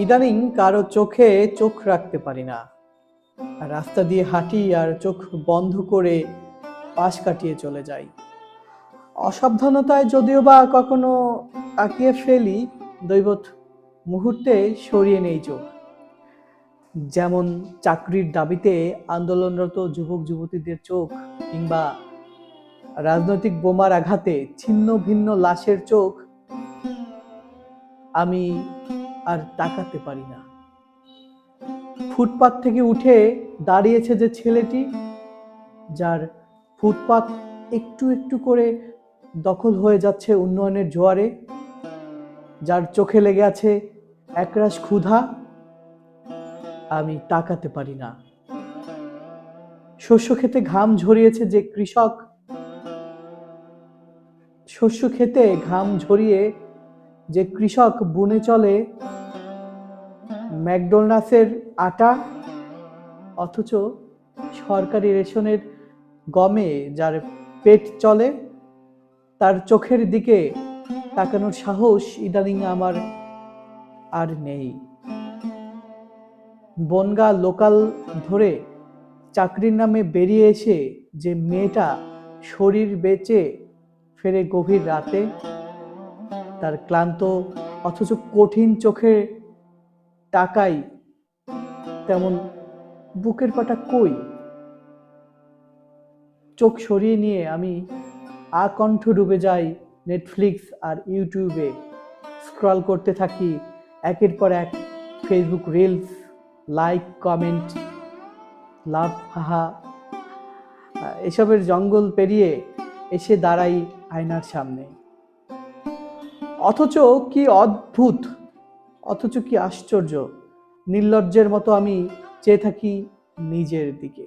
ইদানিং কারো চোখে চোখ রাখতে পারি না। রাস্তা দিয়ে হাঁটি আর চোখ বন্ধ করে পাশ কাটিয়ে চলে যাই। অসাবধানতায় যদিও বা কখনো তাকিয়ে ফেলি, দৈবত মুহূর্তে সরিয়ে নেই চোখ। যেমন চাকরির দাবিতে আন্দোলনরত যুবক যুবতীদের চোখ, কিংবা রাজনৈতিক বোমার আঘাতে ছিন্ন ভিন্ন লাশের চোখ আমি আর তাকাতে পারি না। ফুটপাত থেকে উঠে দাঁড়িয়েছে যে ছেলেটি, যার ফুটপাত একটু একটু করে দখল হয়ে যাচ্ছে উন্নয়নের জোয়ারে, যার চোখে লেগে আছে একরাশ ক্ষুধা, আমি তাকাতে পারি না। শস্য খেতে ঘাম ঝরিয়েছে যে কৃষক, শস্য খেতে ঘাম ঝরিয়ে যে কৃষক বুনে চলে ম্যাকডোনাল্ডসের আটা, অথচ সরকারি রেশনের গমে যার পেট চলে, তার চোখের দিকে তাকানোর সাহস ইদানিং আমার আর নেই। বনগা লোকাল ধরে চাকরির নামে বেরিয়ে এসে যে মেয়েটা শরীর বেচে ফেরে গভীর রাতে, তার ক্লান্ত অথচ কঠিন চোখে তাকাই, তেমন বুকের পাটা কই? চোখ সরিয়ে নিয়ে আমি আকণ্ঠ ডুবে যাই নেটফ্লিক্স আর ইউটিউবে, স্ক্রল করতে থাকি একের পর এক ফেসবুক রিলস, লাইক, কমেন্ট, লাভ, হাহা, এসবের জঙ্গল পেরিয়ে এসে দাঁড়াই আয়নার সামনে। অথচ কি অদ্ভুত, অথচ কি আশ্চর্য, নির্লজ্জের মতো আমি চেয়ে থাকি নিজের দিকে।